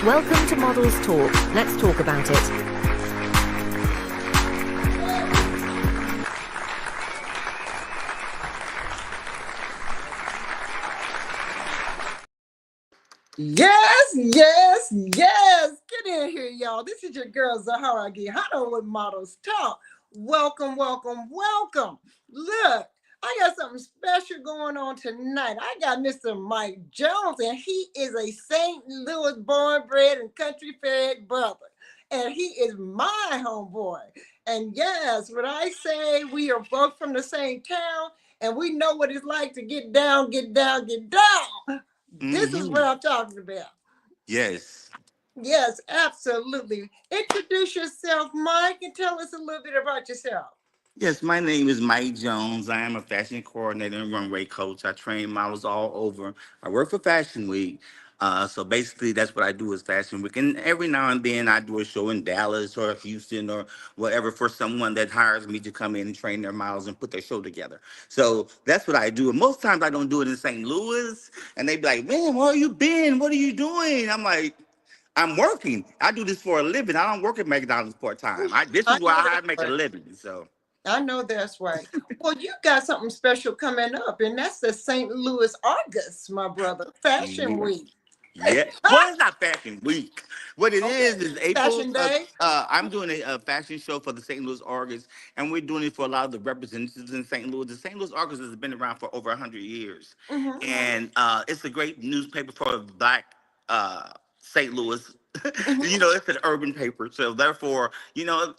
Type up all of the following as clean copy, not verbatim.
Welcome to Modelz Talk. Let's talk about it. Yes, yes, yes. Get in here, y'all. This is your girl, Zaharraa Geyhanna with Modelz Talk. Welcome, welcome, welcome. Look, I got something special going on tonight. I got Mr. Mike Jones, and he is a St. Louis born, bred, and country fed brother. And he is my homeboy. And yes, when I say we are both from the same town, and we know what it's like to get down, get down, get down. This is what I'm talking about. Yes. Yes, absolutely. Introduce yourself, Mike, and tell us a little bit about yourself. Yes, my name is Mike Jones. I am a fashion coordinator and runway coach. I train models all over. I work for Fashion Week. So basically, that's what I do is Fashion Week. And every now and then, I do a show in Dallas or Houston or whatever for someone that hires me to come in and train their models and put their show together. So that's what I do. And most times, I don't do it in St. Louis. And they be like, man, where you been? What are you doing? I'm like, I'm working. I do this for a living. I don't work at McDonald's part time. This I is where know I that's make a right. living. So I know that's right. Well, you got something special coming up, and that's the St. Louis August, my brother, Fashion yeah, Week. yeah. Well, it's not Fashion Week. What it Okay, is April. Fashion Day. I'm doing a fashion show for the St. Louis Argus, and we're doing it for a lot of the representatives in St. Louis. The St. Louis Argus has been around for over 100 years, Mm-hmm. and it's a great newspaper for Black St. Louis. Mm-hmm. It's an urban paper, so therefore,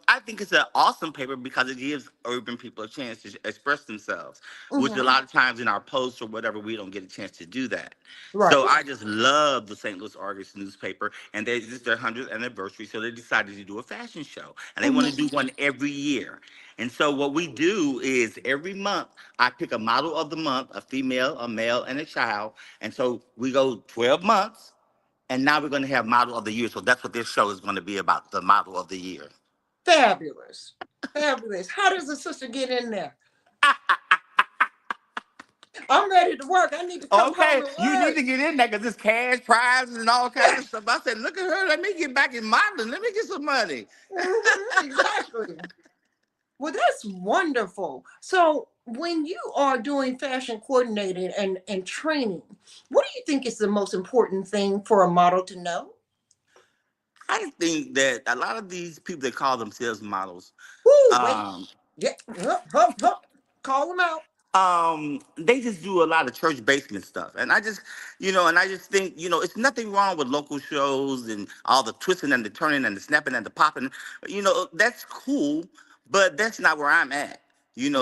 I think it's an awesome paper because it gives urban people a chance to express themselves, which a Mm-hmm. lot of times in our posts or whatever, we don't get a chance to do that. Right. So I just love the St. Louis Argus newspaper, and it's their 100th anniversary, so they decided to do a fashion show, and they want to Mm-hmm. do one every year. And so what we do is every month I pick a model of the month, a female, a male, and a child, and so we go 12 months. And now we're going to have model of the year. So that's what this show is going to be about, the model of the year. Fabulous. Fabulous. How does a sister get in there? I'm ready to work. I need to come home Okay, and you need work. to get in there because it's cash prizes and all kinds of stuff. I said, look at her. Let me get back in modeling. Let me get some money. Mhm, exactly. Well, that's wonderful. So, when you are doing fashion coordinating and training, what do you think is the most important thing for a model to know? I think that a lot of these people that call themselves models, Woo, wait. um, Yeah. Hup, hup, hup. Call them out. they just do a lot of church basement stuff. And I just think, it's nothing wrong with local shows and all the twisting and the turning and the snapping and the popping. That's cool, but that's not where I'm at.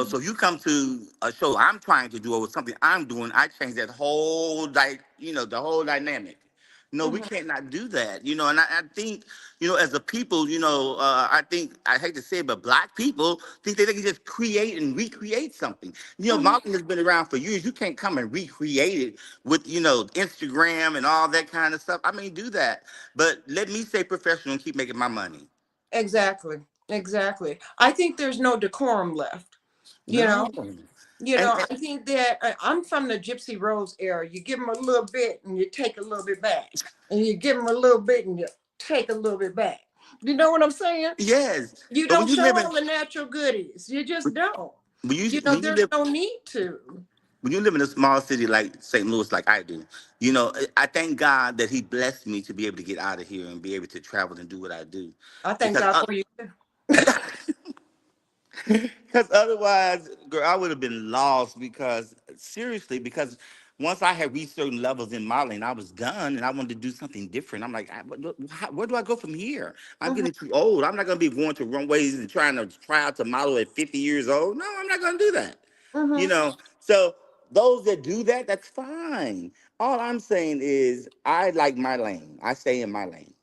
So you come to a show I'm trying to do or something I'm doing, I change that whole the whole dynamic. No, we Mhm. can't not do that. And I think, as a people, I think I hate to say it, but Black people think that they can just create and recreate something. Mhm. Modeling has been around for years. You can't come and recreate it with, Instagram and all that kind of stuff. I mean, do that. But let me stay professional and keep making my money. Exactly. Exactly. I think there's no decorum left. You know, No. And I think that I'm from the Gypsy Rose era. You give them a little bit and you take a little bit back, and you give them a little bit and you take a little bit back. You know what I'm saying? yes, You but don't show all the natural goodies. You just don't. when you There's live no need to. when you live in a small city like St. Louis, like I do, I thank God that He blessed me to be able to get out of here and be able to travel and do what I do. I thank Because God for you. because otherwise, girl, I would have been lost. Because seriously, because once I had reached certain levels in modeling, I was done, and I wanted to do something different. I'm like, where do I go from here? I'm Mhm, getting too old. I'm not going to be going to runways and trying to try out to model at 50 years old. No, I'm not going to do that. mhm, So those that do that, that's fine. All I'm saying is I like my lane. I stay in my lane.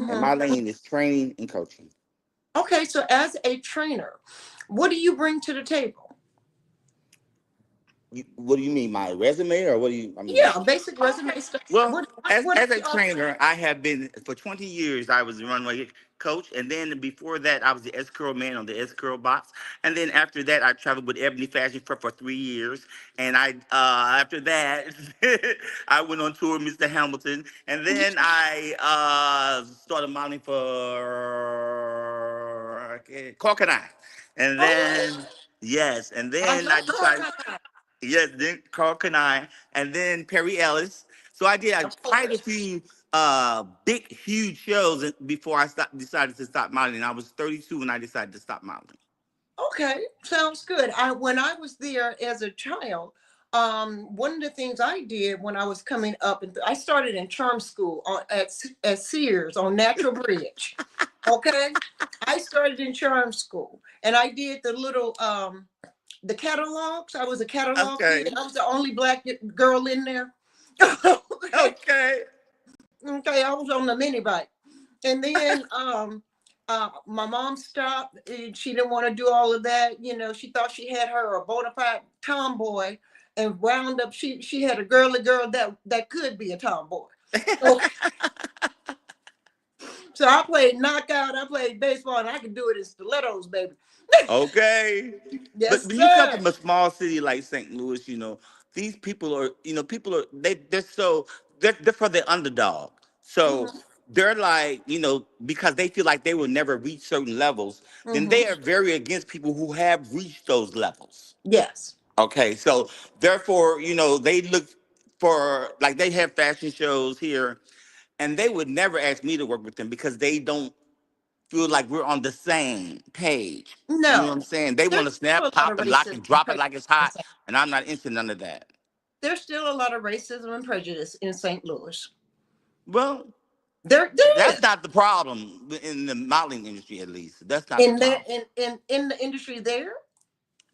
And mhm. my lane is training and coaching. Okay, so as a trainer, what do you bring to the table? What do you mean, my resume, or what do you? I mean, Yeah, basic resume stuff. well, What as what as are a you offering? trainer, I have been for 20 years. I was a runway coach. And then before that, I was the S Curl man on the S Curl box. And then after that, I traveled with Ebony Fashion for 3 years. And I after that, I went on tour with Mr. Hamilton. And then I started modeling for Cork and I. And Oh, then yes, and I then know I decided Coconut. yes, then Carl Kanai, and then Perry Ellis. So I did Of quite a course. few big, huge shows before decided to stop modeling. I was 32 when I decided to stop modeling. Okay, sounds good. I when I was there as a child, one of the things I did when I was coming up, and I started in charm school at Sears on Natural Bridge. Okay, I started in charm school, and I did the catalogs. I was a catalog kid. Okay. I was the only black girl in there. Okay, Okay. okay, I was on the mini bike. And then my mom stopped. And she didn't want to do all of that. You know, she thought she had her a bona fide tomboy, and wound up she had a girly girl that could be a tomboy. So, so I played knockout. I played baseball, and I could do it in stilettos, baby. Okay. But Yes, when you come sir. from a small city like St. Louis, these people are, people are they're for the underdog. So Hmm. they're like, because they feel like they will never reach certain levels, then Hmm. they are very against people who have reached those levels. Yes. Okay. So therefore, they look for like they have fashion shows here and they would never ask me to work with them because they don't feel like we're on the same page. You know what I'm No. saying? They want There's to still snap, a lot of pop, and lock racism and and drop it prejudice like it's in hot, St. and I'm not into none of that. There's still a lot of racism and prejudice in St. Louis. Well, There that's is. not the problem in the modeling industry, at least. That's not the In there problem. in the industry there.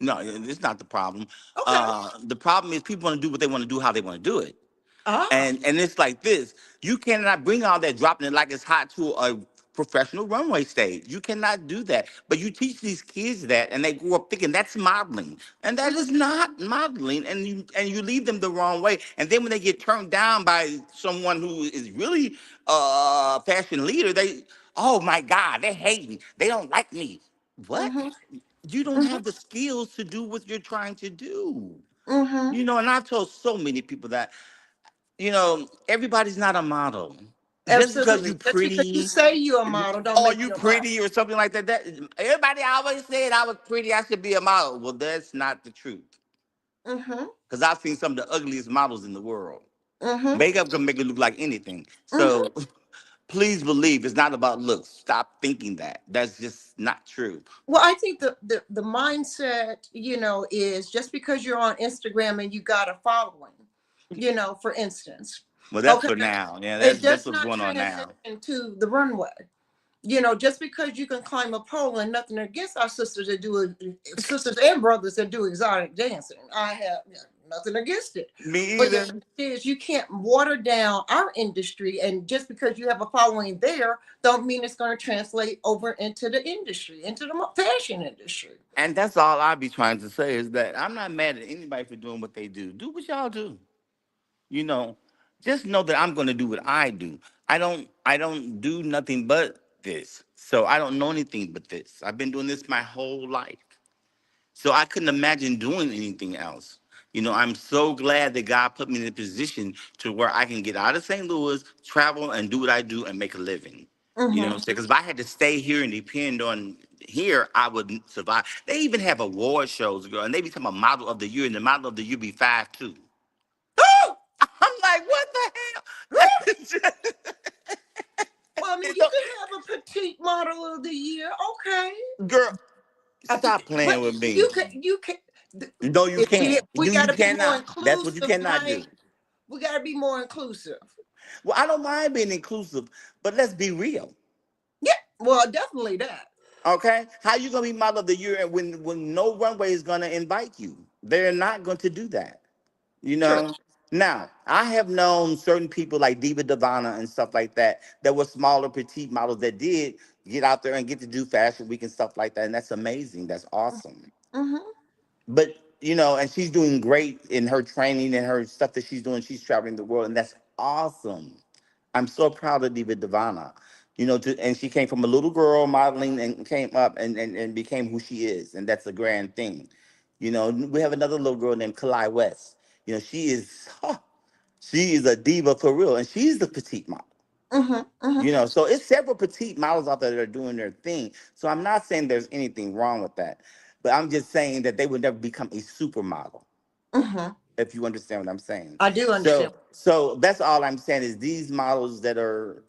No, it's not the problem. Okay. The problem is people want to do what they want to do, how they want to do it. Ah. And it's like this. You cannot bring all that dropping it like it's hot to a professional runway stage. You cannot do that. But you teach these kids that and they grow up thinking that's modeling. And that Mhm. is not modeling. And you lead them the wrong way. And then when they get turned down by someone who is really a fashion leader, oh my God, they hate me. They don't like me. What? Mhm. You don't Mhm. have the skills to do what you're trying to do. Mhm. And I've told so many people that everybody's not a model. Just because you Absolutely. Just because you pretty say you're a model, don't or make you you a model. pretty or something like that, everybody always said I was pretty, I should be a model. Well, that's not the truth. Mhm. Because I've seen some of the ugliest models in the world. Mhm. Makeup can make it look like anything. Mhm. So please believe it's not about looks. Stop thinking that. That's just not true. Well, I think the mindset, is just because you're on Instagram and you got a following, for instance, Well, that's okay, for now. Yeah, it that's does what's not going on now. transition to the runway. Just because you can climb a pole, and nothing against our sisters and brothers that do exotic dancing. I have nothing against it. Me But the either. fact is, you can't water down our industry, and just because you have a following there, don't mean it's going to translate over into the industry, into the fashion industry. And that's all I be trying to say is that I'm not mad at anybody for doing what they do. Do what y'all do. You know, just know that I'm going to do what I do. I don't do nothing but this. So I don't know anything but this. I've been doing this my whole life. So I couldn't imagine doing anything else. I'm so glad that God put me in a position to where I can get out of St. Louis, travel and do what I do and make a living. You know what Mm-hmm. I'm saying? Because if I had to stay here and depend on here, I wouldn't survive. They even have award shows, girl, and they be talking about model of the year, and the model of the year be 5'2". I'm like, what the hell? Well, I mean, It you don't- can have a petite model of the year, okay. Girl, A stop but playing with me. you can. No, you If can't. we You got to be more cannot. That's what you inclusive, cannot do. Mike. We got to be more inclusive. Well, I don't mind being inclusive, but let's be real. Yeah, well, definitely that. Okay? How you gonna be model of the year when no runway is gonna invite you? They're not going to do that. You True. know? Now, I have known certain people like Diva Divana and stuff like that were smaller, petite models that did get out there and get to do fashion week and stuff like that. And that's amazing. That's awesome. Mm-hmm. But and she's doing great in her training and her stuff that she's doing. She's traveling the world, and that's awesome. I'm so proud of Diva Divana. And she came from a little girl modeling and came up and became who she is, and that's a grand thing. We have another little girl named Kalai West. She is she is a diva for real, and she's the petite model. Mm-hmm. Mm-hmm. So it's several petite models out there that are doing their thing. So I'm not saying there's anything wrong with that, but I'm just saying that they would never become a supermodel, Mm-hmm. if you understand what I'm saying. I do understand. So that's all I'm saying is these models that are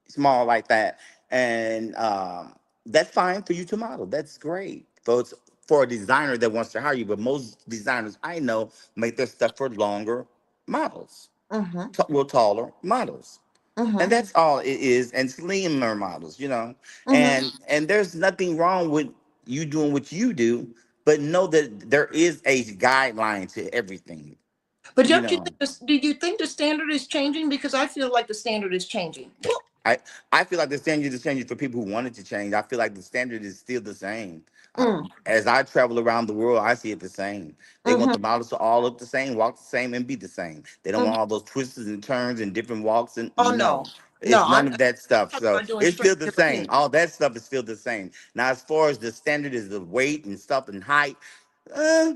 small like that, and that's fine for you to model. That's great. So it's for a designer that wants to hire you, but most designers I know make their stuff for longer models, Mm-hmm. real taller models, and Mm-hmm. that's all it is, and slimmer models, Mm-hmm. and there's nothing wrong with you doing what you do, but know that there is a guideline to everything, But you don't you know. think this, do you think the standard is changing? Because I feel like the standard is changing. Well, I, I feel like the standard is changing for people who want it to change. I feel like the standard is still the same. mm, As I travel around the world, I see it the same. They want mm-hmm. the models to all look the same, walk the same, and be the same. They don't Mm-hmm. want all those twists and turns and different walks. And Oh no, no, no, it's I'm none of that stuff. talking So about doing it's straight still the European. same. All that stuff is still the same. Now, as far as the standard is the weight and stuff and height, uh,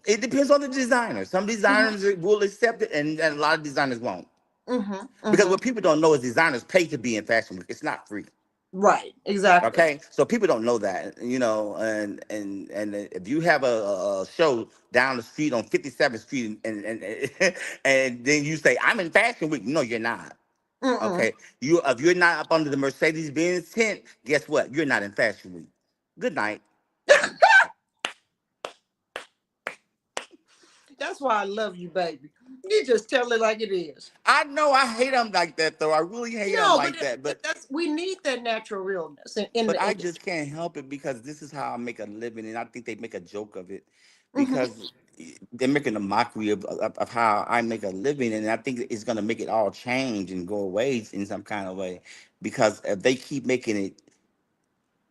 it depends on the designer. Some Mm-hmm. designers will accept it, and a lot of designers won't. Mm-hmm. Because Mm-hmm. what people don't know is designers pay to be in fashion week. It's not free. Right, exactly. Okay, so people don't know that, and if you have a show down the street on 57th Street, and then you say I'm in Fashion Week, no, you're not. Mm-mm. Okay, if you're not up under the Mercedes Benz tent, guess what? You're not in Fashion Week. Good night. That's why I love you, baby. You just tell it like it is. I know I hate them like that though. I really hate them No, but like that, that's we need that natural realness in but the I industry. just can't help it because this is how I make a living, and I think they make a joke of it Mm-hmm. because they're making a mockery of how I make a living, and I think it's gonna make it all change and go away in some kind of way because if they keep making it,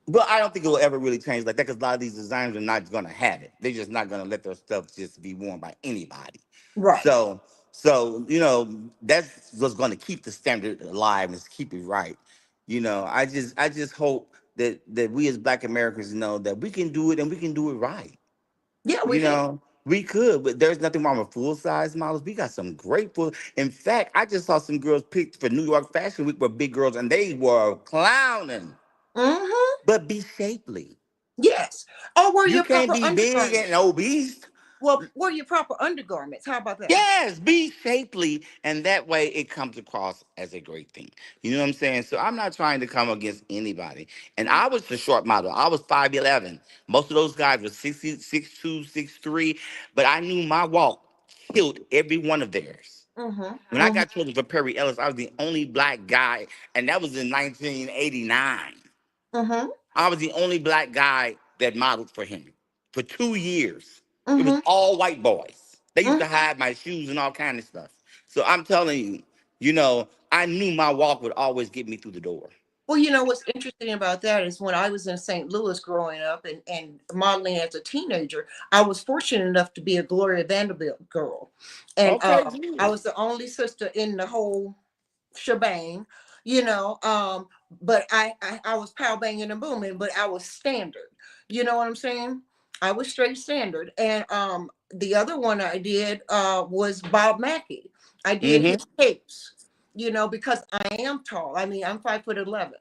but I don't think it will ever really change like that because a lot of these designers are not gonna have it. They're just not gonna let their stuff just be worn by anybody. Right. So, so that's what's going to keep the standard alive and keep it right. I just hope that we as Black Americans know that we can do it and we can do it right. Yeah, we You can. know, we could, but there's nothing wrong with full size models. We got some great full. In fact, I just saw some girls picked for New York Fashion Week were big girls and they were clowning, Mm-hmm. but be shapely. Yes. Or wear You your can't proper be big and undergarments. obese. Well, wear your proper undergarments. How about that? Yes, be shapely, and that way it comes across as a great thing. You know what I'm saying? So I'm not trying to come against anybody. And I was the short model. I was 5'11". Most of those guys were 60, 6'2", 6'3", but I knew my walk killed every one of theirs. Mm-hmm. When I Mm-hmm. got chosen for Perry Ellis, I was the only black guy, and that was in 1989. Mm-hmm. I was the only black guy that modeled for him for 2 years. It was Mm-hmm. all white boys. They used Mm-hmm. to hide my shoes and all kind of stuff. So I'm telling you, I knew my walk would always get me through the door. Well, what's interesting about that is when I was in St. Louis growing up and modeling as a teenager, I was fortunate enough to be a Gloria Vanderbilt girl. And Okay, I good. was the only sister in the whole shebang, you know. But I was pow banging and booming, but I was standard. You know what I'm saying? I was straight standard. And the other one I did was Bob Mackie. I did his Hmm. capes, because I am tall. I mean, I'm 5'11",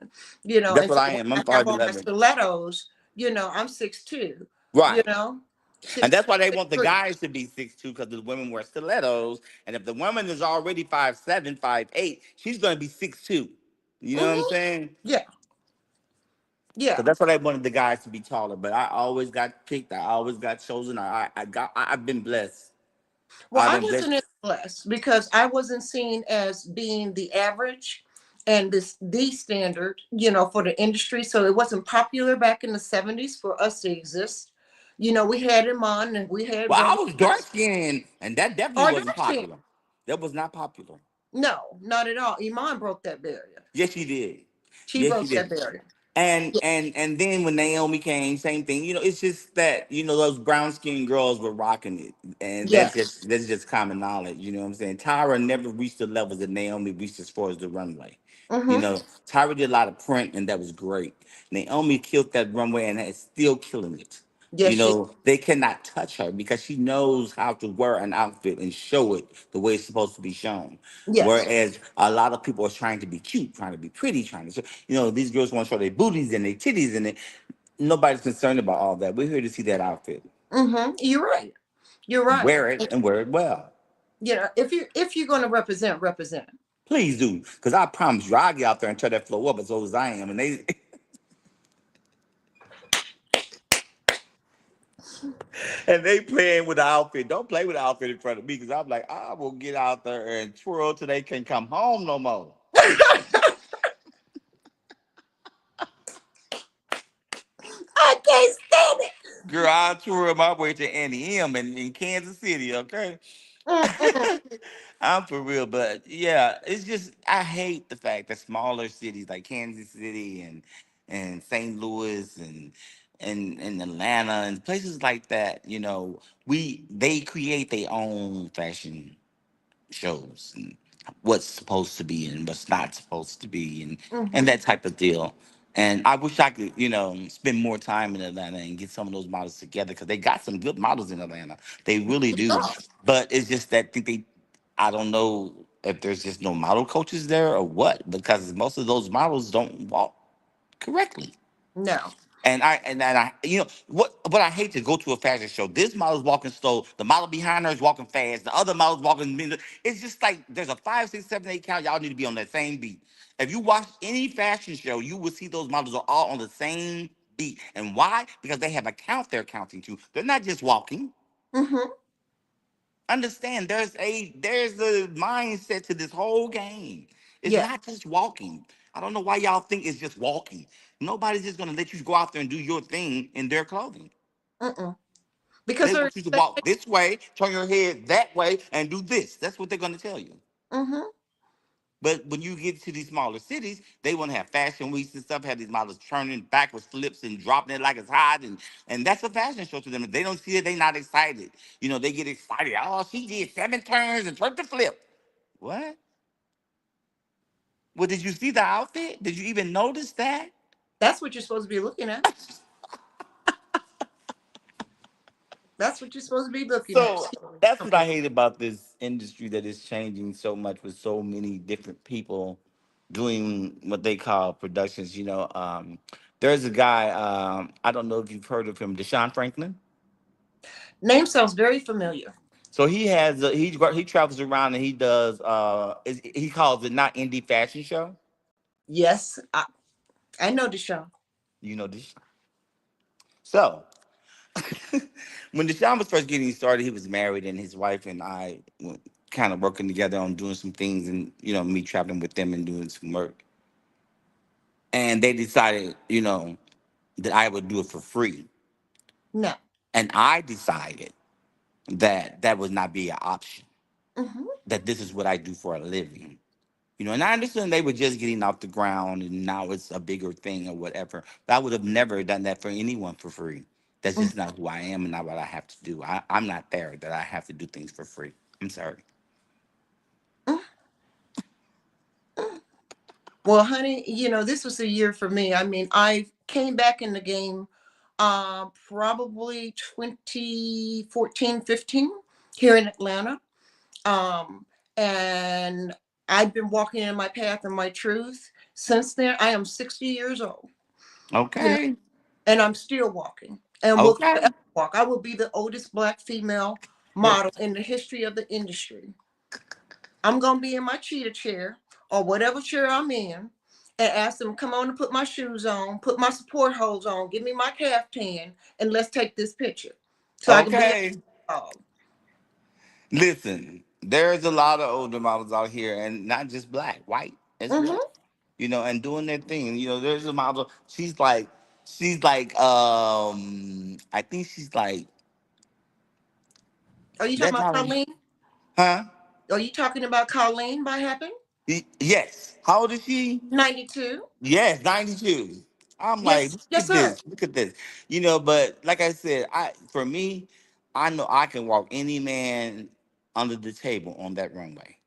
That's and what so I when am. I'm I have on my 5'11". stilettos, I'm 6'2", you Right. know, And six that's why they want the 3. guys to be 6'2", because the women wear stilettos. And if the woman is already 5'7", 5'8", she's going to be 6'2". You know what I'm Mm-hmm. saying? Yeah, So yeah. that's why they wanted the guys to be taller. But I always got picked. I always got chosen. I've been blessed. Well, I've I been wasn't blessed. as blessed because I wasn't seen as being the average and the standard, for the industry. So it wasn't popular back in the 70s for us to exist. We had Iman and we had Well, I Brother was dark Chris skinned, and that definitely or wasn't dark skin. popular. That was not popular. No, not at all. Iman broke that barrier. Yes, she did. She Yes, she broke that did. barrier. And then when Naomi came, same thing. It's just that those brown skinned girls were rocking it, and Yes. that's just common knowledge. You know what I'm saying? Tyra never reached the levels that Naomi reached as far as the runway. Mm-hmm. Tyra did a lot of print, and that was great. Naomi killed that runway and is still killing it. Yes, she. They cannot touch her because she knows how to wear an outfit and show it the way it's supposed to be shown. Yes. Whereas a lot of people are trying to be cute, trying to be pretty, trying to show, these girls want to show their booties and their titties and it. Nobody's concerned about all that. We're here to see that outfit. Mm-hmm. You're right. You're right. Wear it and wear it well. If you're going to represent, represent. Please do. Because I promise you, I'll get out there and tear that floor up as old as I am. And they and they playing with the outfit. Don't play with the outfit in front of me because I'm like, I will get out there and twirl till they can't come home no more. I can't stand it. Girl, I'll twirl my way to Annie M in Kansas City, okay? Mm-mm. I'm for real, but yeah, it's just I hate the fact that smaller cities like Kansas City and St. Louis and Atlanta and places like that, they create their own fashion shows and what's supposed to be and what's not supposed to be and Mm-hmm. that type of deal. And I wish I could, spend more time in Atlanta and get some of those models together because they got some good models in Atlanta. They really do. Oh, But it's just that I don't know if there's just no model coaches there or what, because most of those models don't walk correctly. no. And I, what I hate to go to a fashion show. This model's walking slow. The model behind her is walking fast. The other model's walking. It's just like there's a 5, 6, 7, 8 count. Y'all need to be on that same beat. If you watch any fashion show, you will see those models are all on the same beat. And why? Because they have a count they're counting to. They're not just walking. Mm-hmm. Understand? There's a mindset to this whole game. It's Yeah. not just walking. I don't know why y'all think it's just walking. Nobody's just gonna let you go out there and do your thing in their clothing. Mm-mm. Because They they're. want you to walk this way, turn your head that way, and do this. That's what they're gonna tell you. Mm-hmm. But when you get to these smaller cities, they want to have fashion weeks and stuff, have these models turning backwards flips and dropping it like it's hot. And that's a fashion show to them. If they don't see it, they're not excited. They get excited. Oh, she did 7 turns and turned the flip. What? Well, did you see the outfit? Did you even notice that? That's what you're supposed to be looking at. That's what you're supposed to be looking at. So that's what I hate about this industry that is changing so much with so many different people doing what they call productions. There's a guy, I don't know if you've heard of him, Deshaun Franklin. Name sounds very familiar. So he travels around and he does he calls it not indie fashion show. Yes, I know the show. You know this. So when Deshaun was first getting started, he was married, and his wife and I were kind of working together on doing some things, and me traveling with them and doing some work. And they decided, that I would do it for free, No. and I decided that that would not be an option. Mm-hmm. That this is what I do for a living. And I understand they were just getting off the ground, and now it's a bigger thing or whatever. But I would have never done that for anyone for free. That's just not who I am and not what I have to do. I'm not there that I have to do things for free. I'm sorry. Well, honey, this was a year for me. I mean, I came back in the game probably 2014, 15 here in Atlanta. Um, and I've been walking in my path and my truth since then. I am 60 years old, you know, Okay. and I'm still walking and will Okay. forever walk. I will be the oldest Black female model in the history of the industry. I'm gonna be in my cheetah chair or whatever chair I'm in and ask them, come on and put my shoes on, put my support hose on, give me my caftan, and let's take this picture. So I can be Okay. oh, Listen, there's a lot of older models out here, and not just black, white as well. mm-hmm. And doing their thing. There's a model. She's like, I think she's like Are you talking that about model, Colleen? huh? Are you talking about Colleen by happen? Yes. How old is she? 92. Yes, 92. I'm like, Yes, look yes, at sir. this, look at this. But like I said, for me, I know I can walk any man under the table on that runway.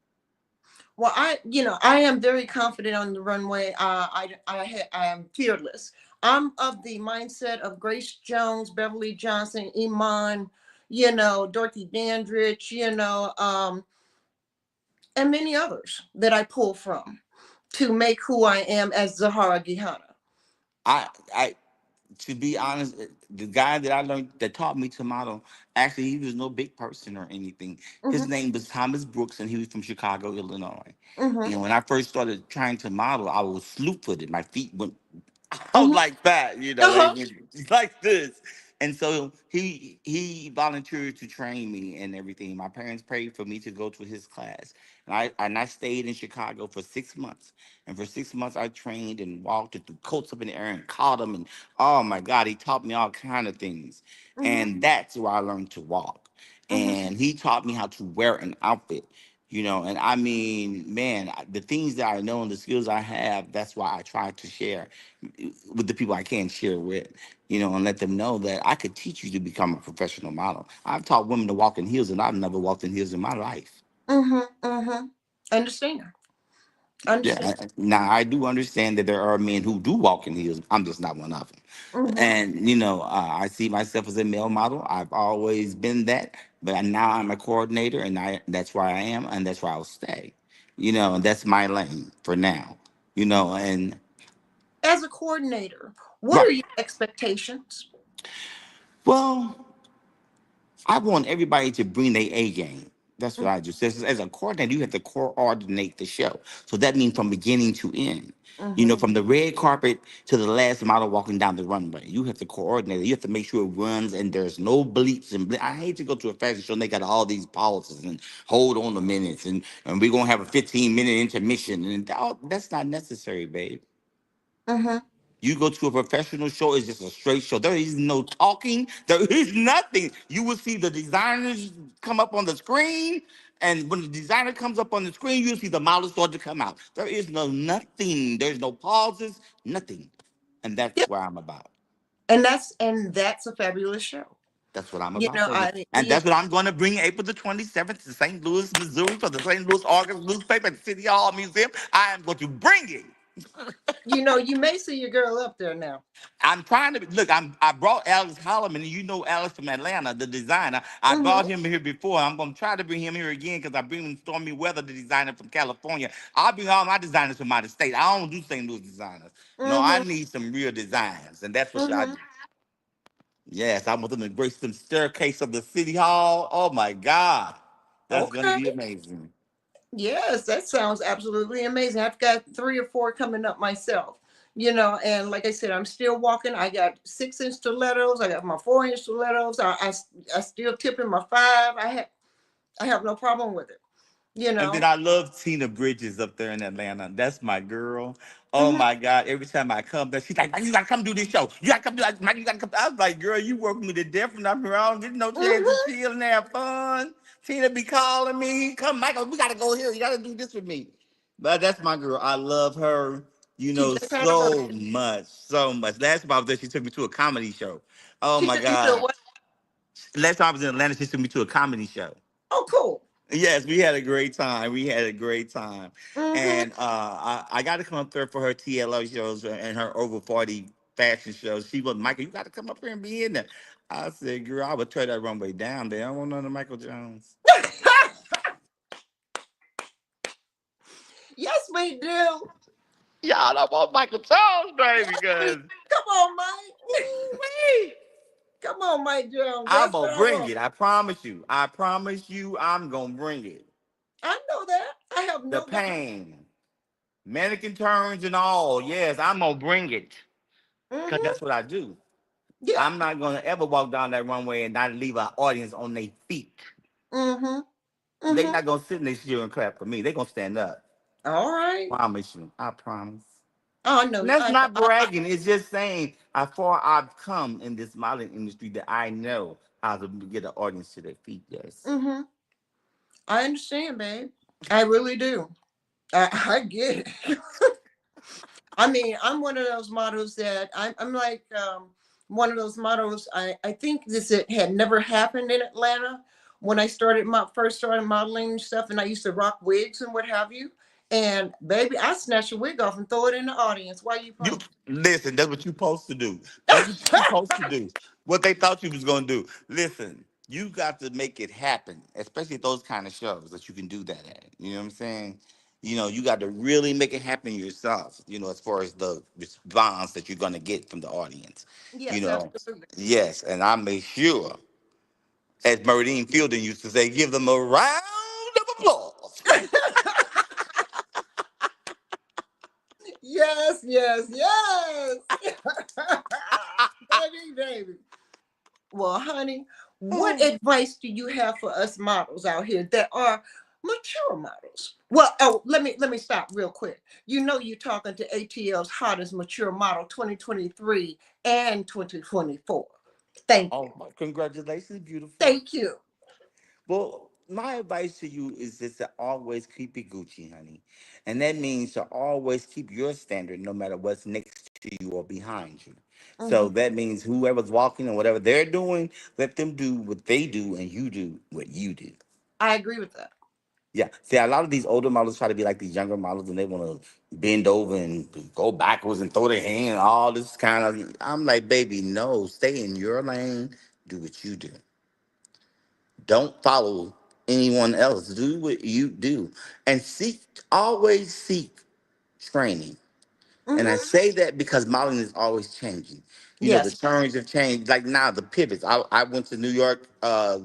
Well, I am very confident on the runway. I am fearless. I'm of the mindset of Grace Jones, Beverly Johnson, Iman, Dorothy Dandridge, and many others that I pull from to make who I am as Zaharraa Geyhanna. I to be honest, the guy that I learned that taught me to model, actually, he was no big person or anything. His Mm-hmm, name was Thomas Brooks, and he was from Chicago, Illinois. mm-hmm, And when I first started trying to model, I was slew-footed. My feet went out mm-hmm. like that, they Uh-huh. went like this. And so he volunteered to train me and everything. My parents paid for me to go to his class. And I stayed in Chicago for 6 months. And for 6 months I trained and walked and threw coats up in the air and caught them. And oh my God, he taught me all kind of things. Mm-hmm, And that's where I learned to walk. mm-hmm, And he taught me how to wear an outfit. And I mean, man, the things that I know and the skills I have, that's why I try to share with the people I can share with, and let them know that I could teach you to become a professional model. I've taught women to walk in heels, and I've never walked in heels in my life. mm-hmm, mm-hmm. Understand. Understand. Yeah, now I do understand that there are men who do walk in heels. I'm just not one of them. Mm-hmm, And I see myself as a male model. I've always been that, but now I'm a coordinator, and that's where I am, and that's where I'll stay. And that's my lane for now. And as a coordinator, what are right. your expectations? Well, I want everybody to bring their A game. That's what I do. So as a coordinator, you have to coordinate the show. So that means from beginning to end. Mm-hmm, From the red carpet to the last model walking down the runway. You have to coordinate it. You have to make sure it runs and there's no bleeps and I hate to go to a fashion show and they got all these pauses and hold on a minute and we're gonna have a 15-minute intermission and that's not necessary, babe. mm-hmm. You go to a professional show, it's just a straight show. There is no talking. There is nothing. You will see the designers come up on the screen, and when the designer comes up on the screen, you'll see the model start to come out. There is no nothing. There's no pauses, nothing. And that's Yep. what I'm about. And that's a fabulous show. That's what I'm You about, know, baby. I And you that's what I'm going to bring April the 27th to St. Louis, Missouri for the St. Louis Argus newspaper at the City Hall Museum. I am going to bring it. you may see your girl up there now. I'm trying to look. I brought Alex Holloman, and you know Alex from Atlanta, the designer. I Mm-hmm. brought him here before. I'm gonna try to bring him here again because I bring him Stormy Weather, the designer from California. I'll bring all my designers from out of state. I don't do St. Louis designers. No, I Mm-hmm. need some real designs, and that's what I Mm-hmm. do. Yes, I want them to grace the staircase of the city hall. Oh my God, that's gonna Okay. be amazing. Yes, that sounds absolutely amazing. I've got 3 or 4 coming up myself. And like I said, I'm still walking. I got 6-inch stilettos. I got my 4-inch stilettos. I still tip in my five. I have no problem with it. You And then know. I love Tina Bridges up there in Atlanta. That's my girl. Oh Mm-hmm. my God. Every time I come there, she's like, "Man, you gotta come do this show. You gotta come do that. Man, you gotta come." I was like, girl, you work me to death and I'm here. I don't get no chance to Mm-hmm. chill and have fun. Tina be calling me. Come, Michael, we gotta go here. You gotta do this with me. But that's my girl. I love her, She just had a so birthday. much. So much. Last time I was there, she took me to a comedy show. Oh She my took you to a God. what? Last time I was in Atlanta, she took me to a comedy show. Oh, cool. Yes, we had a great time. We had a great time. Mm-hmm. And I got to come up there for her TLO shows and her over 40 fashion shows. She was, Michael, you got to come up here and be in there. I said, girl, I would tear that runway down there. I don't want none of Michael Jones. Yes, we do. Y'all don't want Michael Jones, baby, Yes, we because do. Come on, Mike. ooh-wee, Come on, Mike Jones. I'm That's going what to I bring want. it. I promise you. I promise you I'm going to bring it. I know that. I have The no doubt. pain, mannequin turns and all. Yes, I'm going to bring it because Mm-hmm. that's what I do. Yeah. I'm not gonna ever walk down that runway and not leave an audience on their feet. Mm-hmm. They Mm-hmm. not gonna sit in this chair and clap for me. They gonna stand up. All right. Promise you. I promise. Oh, I know. And that's I know. not bragging. It's just saying how far I've come in this modeling industry that I know how to get an audience to their feet. Yes. Mm-hmm. I understand, babe. I really do. I get it. I mean, I'm one of those models that I'm like one of those models. I think this it had never happened in Atlanta when I started my first started modeling and stuff, and I used to rock wigs and what have you. And baby, I snatch a wig off and throw it in the audience. Why you You playing? listen. That's what you supposed to do. That's what you supposed to do. What they thought you was gonna do. Listen, you got to make it happen, especially at those kind of shows that you can do that at. You know what I'm saying? You got to really make it happen yourself. As far as the response that you're gonna get from the audience. You Yes, know, absolutely. yes, and I make sure, as Murdine Fielding used to say, give them a round of applause. Yes, yes, yes. Baby, baby. Well, honey, what advice do you have for us models out here that are mature models? Well, oh, let me stop real quick. You know you're talking to ATL's hottest mature model 2023 and 2024. Thank you. Oh, congratulations, beautiful. Thank you. Well, my advice to you is just to always keep it Gucci, honey. And that means to always keep your standard no matter what's next to you or behind you. So Hmm. that means whoever's walking and whatever they're doing, let them do what they do and you do what you do. I agree with that. Yeah. See, a lot of these older models try to be like these younger models and they want to bend over and go backwards and throw their hand, all this kind of. I'm like, baby, no, stay in your lane, do what you do. Don't follow anyone else. Do what you do. And always seek training. And I Hmm. say that because modeling is always changing. The Yes. terms have changed. Like now, the pivots. I went to New York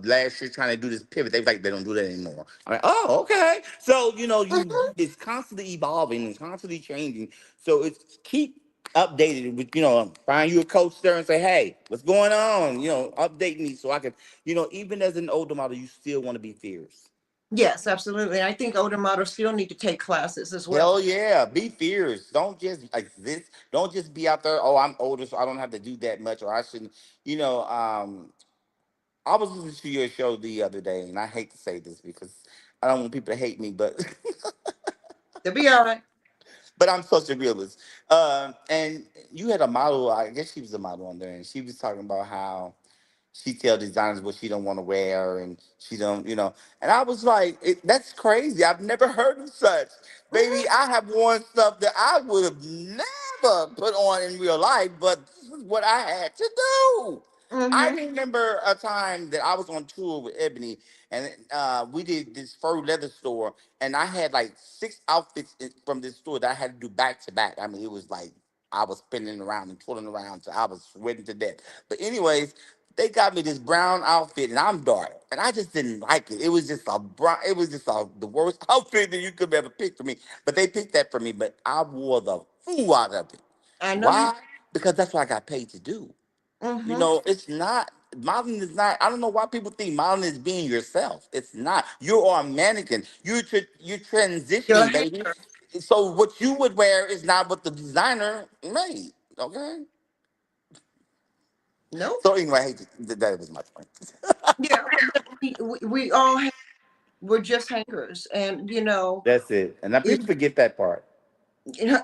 last year trying to do this pivot. They was like, they don't do that anymore. I'm like, oh, okay. So, Hmm. it's constantly evolving and constantly changing. So it's keep updated with, find you a coach there and say, hey, what's going on? Update me so I can, even as an older model, you still want to be fierce. Yes, absolutely. And I think older models still need to take classes as well. Hell yeah, be fierce. Don't just like this. Don't just be out there. Oh, I'm older, so I don't have to do that much, or I shouldn't. I was listening to your show the other day, and I hate to say this because I don't want people to hate me, but They'll be all right. but I'm such a realist. And you had a model. I guess she was a model on there, and she was talking about how she tell designers what she don't want to wear and she don't, and I was like, that's crazy. I've never heard of such. Baby, Hmm. I have worn stuff that I would have never put on in real life, but this is what I had to do. I Hmm. remember a time that I was on tour with Ebony, and we did this fur leather store, and I had like six outfits from this store that I had to do back to back. I mean, it was like I was spinning around and twirling around, so I was sweating to death. But anyways, they got me this brown outfit, and I'm dark, and I just didn't like it. It was just a brown. It was just the worst outfit that you could ever pick for me. But they picked that for me. But I wore the fool out of it. I know you. Why? Because that's what I got paid to do. Hmm. It's not modeling is not. I don't know why people think modeling is being yourself. It's not. You are a mannequin. You're Your transitioning, baby. hair. So what you would wear is not what the designer made. Okay. Nope. So anyway, I hate that was my point. Yeah, but we all have, we're just hangers, and That's it. And now it, people forget that part. you know,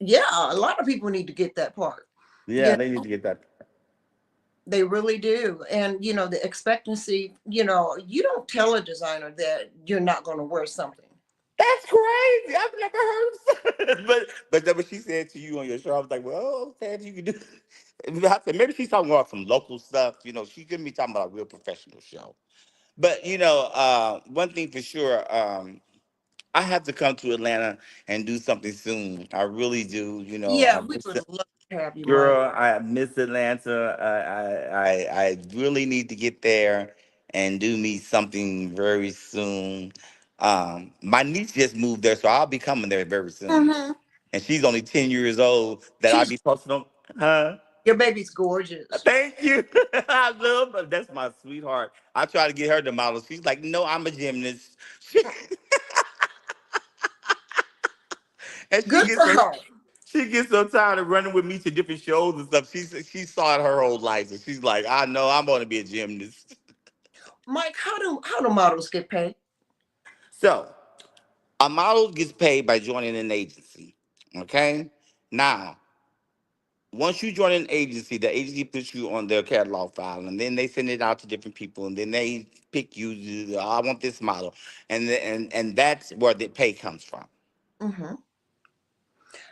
yeah, a lot of people need to get that part. Yeah, You they need know, to get that part. they really do, and the expectancy. You don't tell a designer that you're not going to wear something. That's crazy. I've never heard of that. But that's what she said to you on your show. I was like, well, okay, if you could do I said, maybe she's talking about some local stuff. She couldn't be talking about a real professional show. But one thing for sure, I have to come to Atlanta and do something soon. I really do. Yeah, we would love to have you, Mike. Girl, I miss Atlanta. I really need to get there and do me something very soon. My niece just moved there, so I'll be coming there very soon. Hmm. And she's only 10 years old. That I'll She's be posting on. Huh? Your baby's gorgeous. Thank you. I love her. That's my sweetheart. I try to get her to model. She's like, no, I'm a gymnast. And Good for her. she gets so tired of running with me to different shows and stuff. She saw it her whole life, and she's like, I know I'm going to be a gymnast. Mike, how do models get paid? So a model gets paid by joining an agency. Okay. Now, once you join an agency, the agency puts you on their catalog file, and then they send it out to different people, and then they pick you. I want this model, and that's where the pay comes from. Mm-hmm.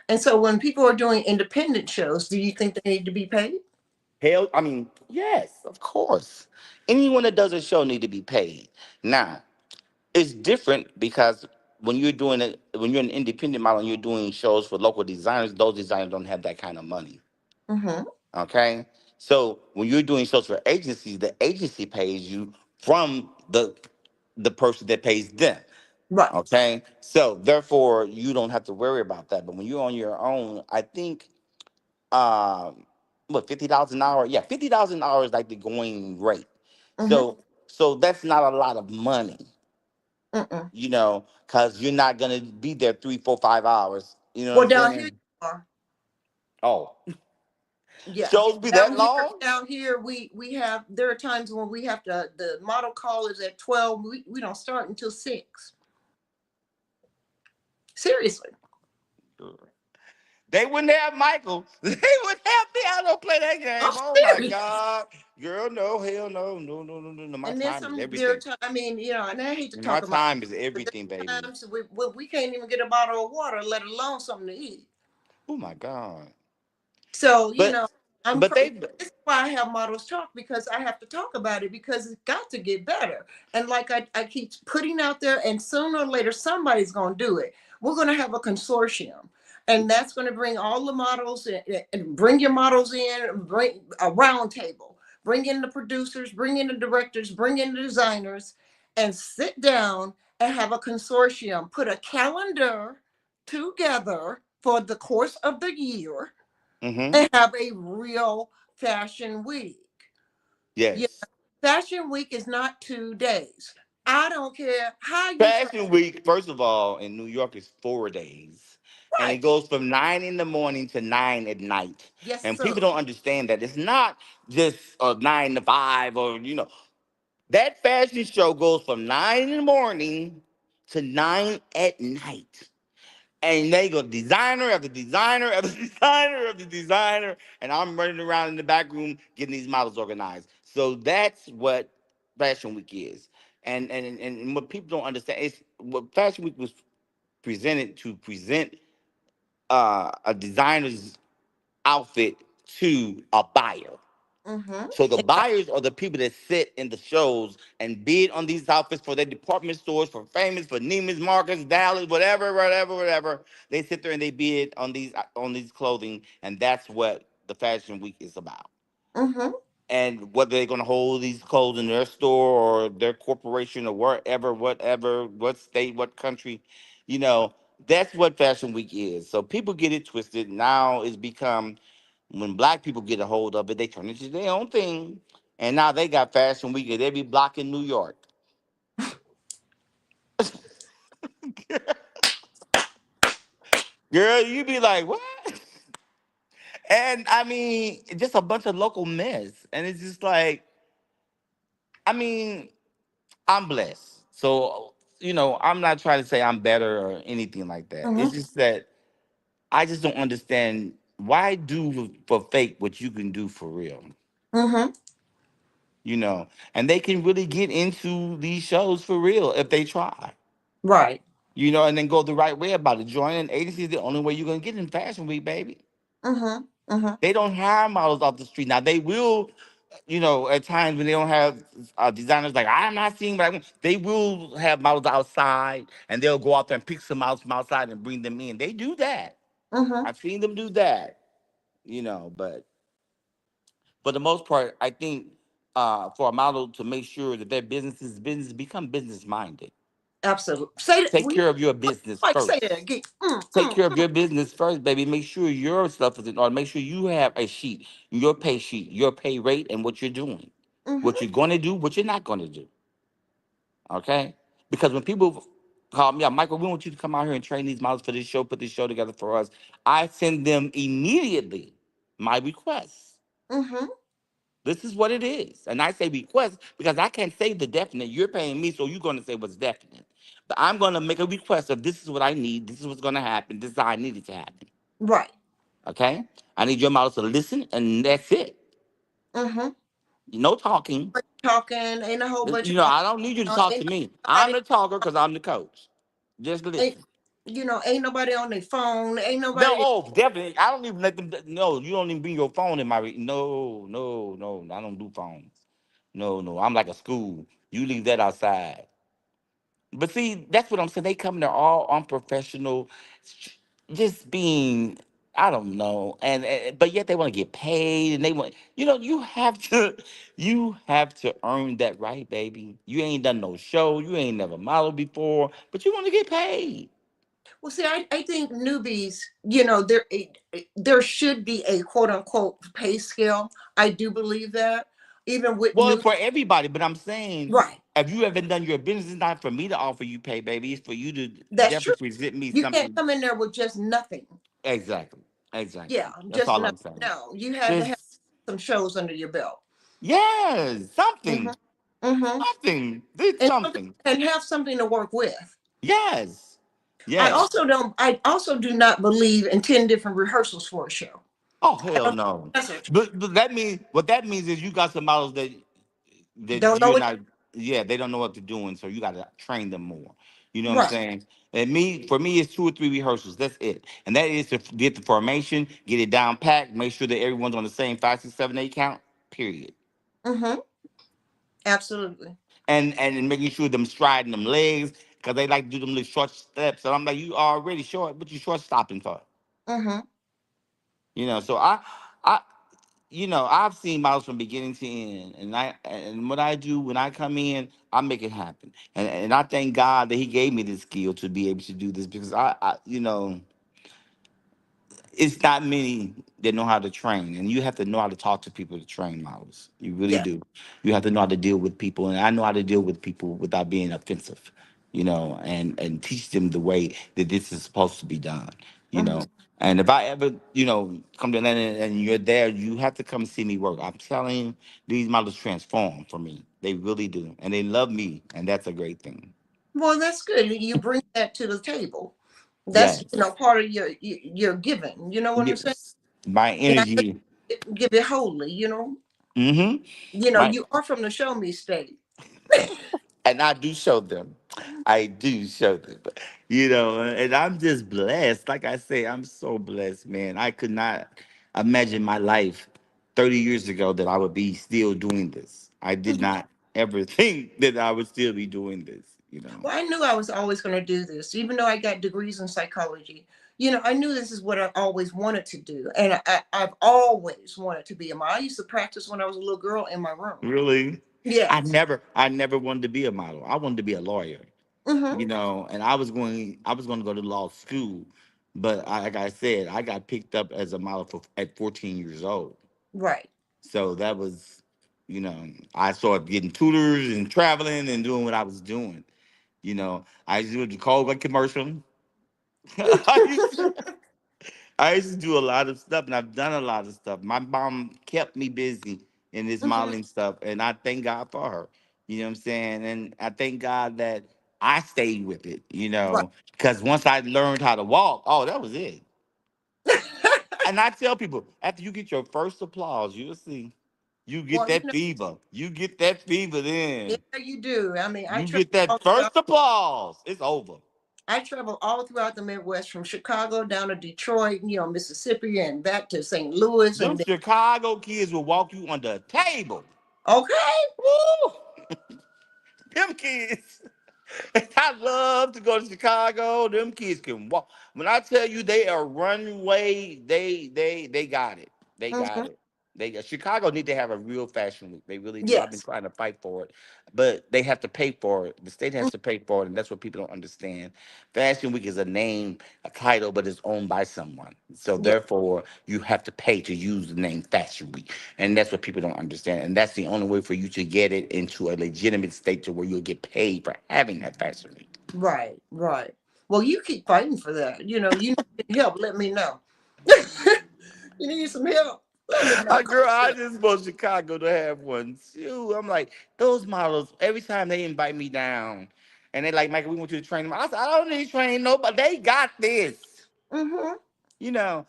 And so when people are doing independent shows, do you think they need to be paid? Hell, I mean, yes, of course. Anyone that does a show need to be paid. Now, it's different because when you're doing it, when you're an independent model and you're doing shows for local designers, those designers don't have that kind of money. Mm-hmm. Okay, so when you're doing shows for agencies, the agency pays you from the person that pays them. Right. Okay, so therefore you don't have to worry about that. But when you're on your own, I think um what, $50 an hour? Yeah, $50 an hour is like the going rate. Mm-hmm. So that's not a lot of money, Mm-mm. because you're not gonna be there 3, 4, 5 hours. You know what Well, I'm down here you saying? are. Oh, Yeah. shows be that long? Down here we have there are times when we have to the model call is at 12. We don't start until 6. Seriously. They wouldn't have Michael. They would have me. I don't play that I'm game. Oh my serious. God, girl, no, hell no, no, no, no, no, no. My And then time is some there are everything. times, I mean, and I hate to My talk about time is but there everything, are baby. times we can't even get a bottle of water, let alone something to eat. Oh my God. So, But but they. this is why I have Models Talk, because I have to talk about it because it's got to get better. And like I keep putting out there, and sooner or later, somebody's going to do it. We're going to have a consortium. And that's going to bring all the models in, and bring your models in, bring a round table, bring in the producers, bring in the directors, bring in the designers, and sit down and have a consortium, put a calendar together for the course of the year Mm-hmm. and have a real fashion week. Yeah, Yes. fashion week is not 2 days. I don't care how you try. Fashion Week, first of all, in New York is 4 days. And it Right. goes from 9 in the morning to 9 at night. Yes, And sir. people don't understand that. It's not just a 9 to 5 or. That fashion show goes from 9 in the morning to 9 at night. And they go designer after designer after designer after designer. And I'm running around in the back room getting these models organized. So that's what Fashion Week is. And what people don't understand is what Fashion Week was presented to present a designer's outfit to a buyer. Mm-hmm. So the buyers are the people that sit in the shows and bid on these outfits for their department stores, for Famous, for Neiman's Marcus, Dallas, whatever, whatever, whatever. They sit there and they bid on these clothing, and that's what the Fashion Week is about. Mm-hmm. And whether they're going to hold these clothes in their store or their corporation or wherever, whatever, what state, what country, you know, that's what Fashion Week is. So people get it twisted. Now it's become, when black people get a hold of it, they turn it into their own thing. And now they got Fashion Week at every block in New York. Girl, you be like, what? And I mean, just a bunch of local mess. And it's just like, I mean, I'm blessed. So, I'm not trying to say I'm better or anything like that. It's Mm-hmm. just that I just don't understand, why do for fake what you can do for real, Mm-hmm. and they can really get into these shows for real if they try, Right. and then go the right way about it. Joining an agency is the only way you're going to get in Fashion Week, baby. Mm-hmm. Mm-hmm. They don't hire models off the street. Now, they will, at times when they don't have designers, like I'm not seeing, but they will have models outside, and they'll go out there and pick some models from outside and bring them in. They do that. Mm-hmm. I've seen them do that. But for the most part, I think for a model to make sure that their business become business minded. Absolutely. Say that. Take care of your business Like say that first. again. Take care of your business first, baby. Make sure your stuff is in order. Make sure you have a sheet, your pay sheet, your pay rate, and what you're doing, what Mm-hmm. you're going to do, what you're not going to do. Okay? Because when people call me up, Michael, we want you to come out here and train these models for this show, put this show together for us, I send them immediately my requests. Mm-hmm. This is what it is. And I say request because I can't say the definite. You're paying me, so you're going to say what's definite. But I'm going to make a request of, this is what I need. This is what's going to happen. This is how I need it to happen. Right. Okay, I need your models to listen, and that's it. Mm-hmm. No talking. But talking, ain't a whole bunch You of know, I don't need you to talk to ain't me. I'm nobody the talker because I'm the coach. Just ain't listen. ain't nobody on their phone, ain't No, nobody. oh, definitely. I don't even let them. No, you don't even bring your phone in my. No, no, no. I don't do phones. No, no. I'm like a school. You leave that outside. But see, that's what I'm saying. They come there all unprofessional, just being, I don't know, and but yet they want to get paid, and they want, you have to, you have to earn that right, baby. You ain't done no show, you ain't never modeled before, but you want to get paid. Well, see, I think newbies, there should be a quote unquote pay scale. I do believe that, even with Well, new. for everybody, but I'm saying, Right. if you haven't done your business, it's not for me to offer you pay, baby. It's for you to That's true. definitely present me You can't something. come in there with just nothing. Exactly, Yeah, exactly. That's just all nothing. I'm saying. No, you had to have Just some shows under your belt. yes, Mm-hmm. something. Mm-hmm. Something. Did And something. and have something to work with. Yes. I Yes. also don't. I also do not believe in 10 different rehearsals for a show. Oh I hell don't. no. That's a, But that means what that means is you got some models that don't know you're what. not. Yeah, they don't know what they're doing, so you got to train them more. You know what I'm Right. saying? And for me, it's 2 or 3 rehearsals. That's it, and that is to get the formation, get it down packed, make sure that everyone's on the same 5, 6, 7, 8 count. Period. Mm-hmm. Absolutely. And making sure them striding them legs because they like to do them little short steps. And I'm like, you already short, but you short stopping for. Mm-hmm. So I, I've seen models from beginning to end, and what I do when I come in, I make it happen, and I thank God that He gave me this skill to be able to do this because it's not many that know how to train, and you have to know how to talk to people to train models. You really Yeah. do. You have to know how to deal with people, and I know how to deal with people without being offensive, and teach them the way that this is supposed to be done. You Mm-hmm. know, and if I ever, come to Atlanta and you're there, you have to come see me work. I'm telling you, these models transform for me. They really do, and they love me, and that's a great thing. Well, that's good. You bring that to the table. That's Yes, part of your giving. You know what I'm saying? yes, my And I energy. give it wholly. Mm-hmm. My You are from the show me state. and I do show them. I do show them, and I'm just blessed. Like I say, I'm so blessed, man. I could not imagine my life 30 years ago that I would be still doing this. I did not ever think that I would still be doing this. Well, I knew I was always going to do this, even though I got degrees in psychology. I knew this is what I always wanted to do, and I've always wanted to be a model. I used to practice when I was a little girl in my room. Really? Yes. I never wanted to be a model. I wanted to be a lawyer, Mm-hmm. and I was going to go to law school, but like I said, I got picked up as a model at 14 years old. Right. So that was, I started getting tutors and traveling and doing what I was doing. I used to do the Cold commercial. I used to, I used to do a lot of stuff, and I've done a lot of stuff. My mom kept me busy in this Mm-hmm. modeling stuff, and I thank God for her. You know what I'm saying? And I thank God that I stayed with it. Right. Because once I learned how to walk, oh, that was it. And I tell people, after you get your first applause, you'll see. You get Well, that fever. You get that fever yeah, then. you do. I mean, You get that first applause. It's over. I traveled all throughout the Midwest, from Chicago down to Detroit, Mississippi, and back to St. Louis, Them and then, Chicago kids will walk you under a table. okay. Woo! Them kids. I love to go to Chicago. Them kids can walk. When I tell you they are runway, they got it. They got Mm-hmm. it. Chicago need to have a real fashion week. They really do. I've been Yes. trying to fight for it, but they have to pay for it. The state has to pay for it, and that's what people don't understand. Fashion week is a name, a title, but it's owned by someone. So Yeah. therefore, you have to pay to use the name Fashion Week, and that's what people don't understand. And that's the only way for you to get it into a legitimate state to where you'll get paid for having that Fashion Week. Right. Right. Well, you keep fighting for that. You need help. Let me know. You need some help. Let me know. Girl, I just want Chicago to have one too. I'm like, those models, every time they invite me down and they like, Michael, we want you to train them. I said, I don't need to train nobody. They got this. Mm-hmm. You know,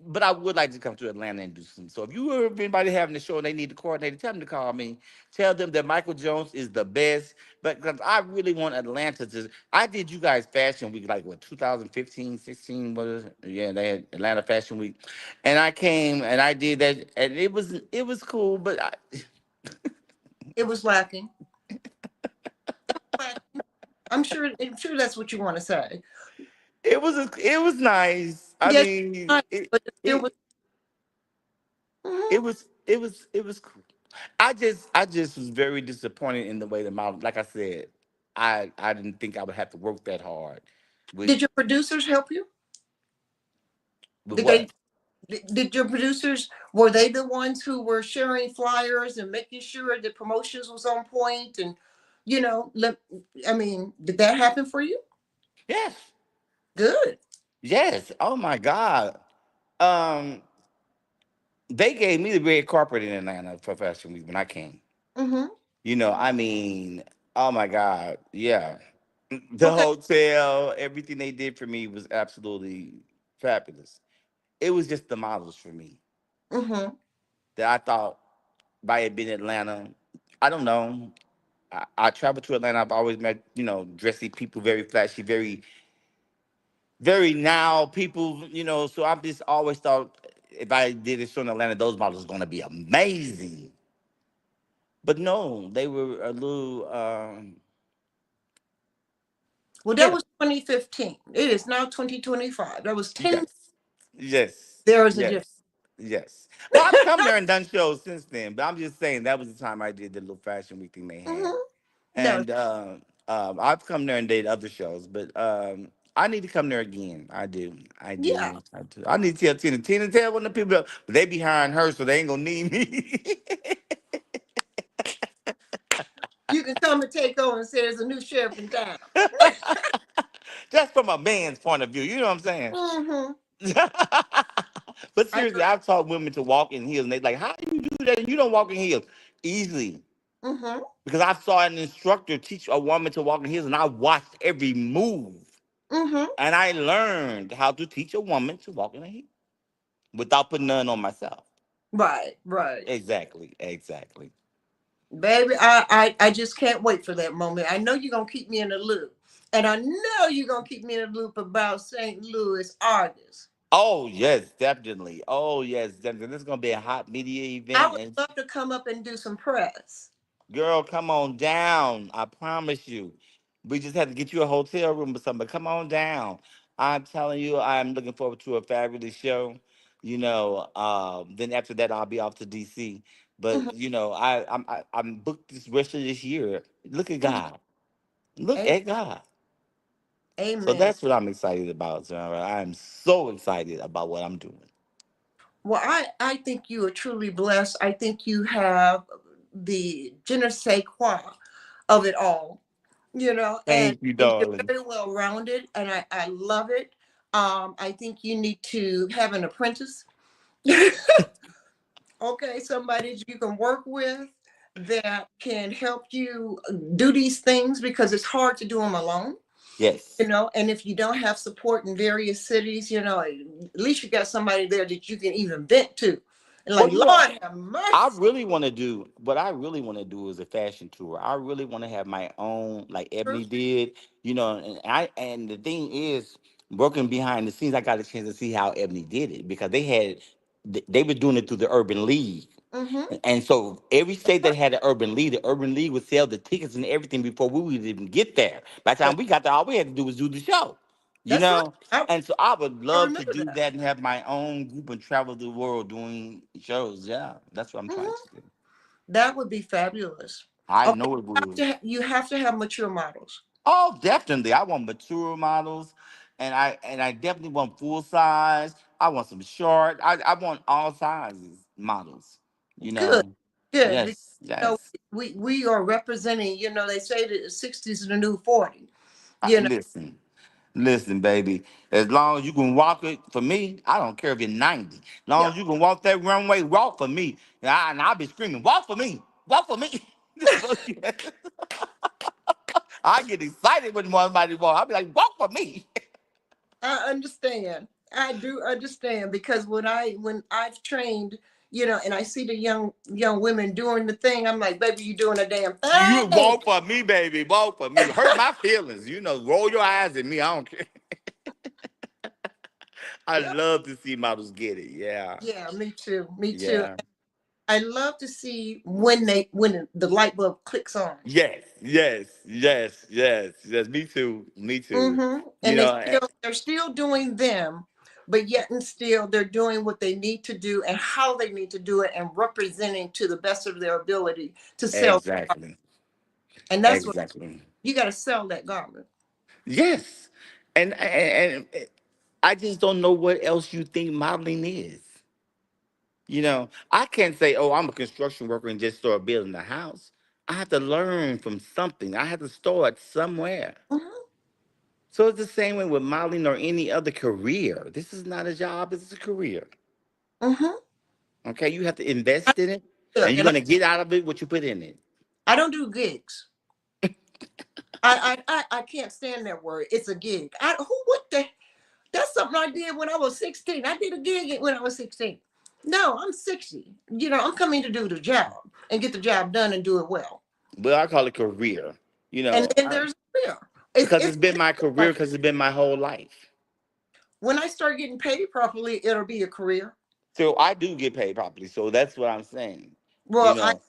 but I would like to come to Atlanta and do some. So if you hear of anybody having a show and they need the coordinator, tell them to call me. Tell them that Michael Jones is the best. But because I really want Atlanta to, I did you guys Fashion Week like what 2015, 16 was it? Yeah, they had Atlanta Fashion Week, and I came and I did that, and it was cool, but It was lacking. I'm sure that's what you want to say. it was nice. I Yes, mean, but it still was. it Mhm. it was cool. I just was very disappointed in the way the model. Like I said, I didn't think I would have to work that hard. With Did your producers help you? with Did they? what? Did your producers, were they the ones who were sharing flyers and making sure the promotions was on point? And let, I mean, did that happen for you? Yes, Good. yes. Oh my God. Um, they gave me the red carpet in Atlanta for Fashion Week when I came. Mm-hmm. I mean, oh my God, yeah. The Okay. hotel, everything they did for me was absolutely fabulous. It was just the models for me Mm-hmm. that I thought by it being Atlanta. I don't know. I traveled to Atlanta. I've always met, dressy people, very flashy, very, very now people, So I've just always thought if I did a show in Atlanta, those models are going to be amazing. But no, they were a little, Well, that yeah, was 2015. It is now 2025. That was 10. yes, yes, There is a difference. yes, yes. Well, I've come there and done shows since then, but I'm just saying that was the time I did the little fashion week thing they had. Mm-hmm. No. And I've come there and did other shows, but I need to come there again. I do, I Yeah. do, I do. I need to tell Tina. Tina, tell one of the people, but they be hiring her, so they ain't gonna need me. You can come and take over and say there's a new sheriff in town. Just from a man's point of view, you know what I'm saying? Mm-hmm. But I seriously, I've taught women to walk in heels, and they like, how do you do that? And you don't walk in heels easily mm-hmm. because I saw an instructor teach a woman to walk in heels, and I watched every move, Mm-hmm. and I learned how to teach a woman to walk in a heel without putting none on myself. Right, right. Exactly, exactly. Baby, I just can't wait for that moment. I know you're gonna keep me in the loop. And I know you're gonna keep me in the loop about St. Louis artists. Oh yes, definitely. Oh yes, definitely. This is gonna be a hot media I event, would and love to come up and do some press. girl, come on down. I promise you. We just had to get you a hotel room or something, but come on down. I'm telling you, I'm looking forward to a fabulous show. Then after that, I'll be off to DC. Mhm, But I'm booked this rest of this year. Look at mhm. God. Look A- at God. So Amen. that's what I'm excited about, Zara. I'm so excited about what I'm doing. Well, I think you are truly blessed. I think you have the je ne sais quoi of it all, Thank you, and you're darling. very well rounded, and I love it. I think you need to have an apprentice. Okay, somebody that you can work with that can help you do these things because it's hard to do them alone. Yes. And if you don't have support in various cities, at least you got somebody there that you can even vent to. And Well, like, Lord have I mercy. really want to do what I really want to do is a fashion tour. I really want to have my own, like Ebony did, and the thing is, working behind the scenes, I got a chance to see how Ebony did it because they were doing it through the Urban League. Mm-hmm. And so every state that had an the urban league would sell the tickets and everything before we would even get there. By the time That, we got there, all we had to do was do the show, you that's right. know? I, And so I would I love to remember do that. that and have my own group and travel the world doing shows. Yeah, that's what I'm trying Hmm. to do. That would be fabulous. I Okay, know it would. you have to have mature models. Oh, definitely. I want mature models and I definitely want full size. I want some short. I want all sizes models, you Good, know? good. Because, Yes, yes. we are representing. They say that the '60s is the new '40. You know. Listen. Listen, baby. As long as you can walk it for me, I don't care if you're 90. As long Yeah. as you can walk that runway, walk for me. And I'll be screaming, walk for me, walk for me. I get excited when somebody walk. I'll be like, walk for me. I understand. I do understand because when I've trained, and I see the young women doing the thing, I'm like, baby, you doing a damn You thing. walk for me, baby. Walk for me. Hurt my feelings. Roll your eyes at me. I don't care. I Yeah, love to see models get it. Yeah. yeah, me too, me too. Yeah. I love to see when the light bulb clicks on. Yes. Yes. Yes. Yes. Yes. Me too. Me too. You And they know, eh, still they're still doing them, but yet and still they're doing what they need to do and how they need to do it and representing to the best of their ability to sell. exactly. And that's what Exactly. you got to sell that garment. Yes. And I just don't know what else you think modeling is. I can't say, oh, I'm a construction worker and just start building a house. I have to learn from something. I have to start somewhere. Hmm. So it's the same way with modeling or any other career. This is not a job, it's a career. Hmm. Okay, you have to invest in it and Look, you're and gonna get out of it what you put in it. I don't do gigs. I can't stand that word. It's a gig. What the That's something I did when I was 16. I did a gig when I was 16. No, I'm 60. I'm coming to do the job and get the job done and do it well. But I call it career, And then there's fear. It's because it's, it's been it's my career, like because it's been my whole life. when I start getting paid properly, it'll be a career. So I do get paid properly. So that's what I'm saying. You Well, know,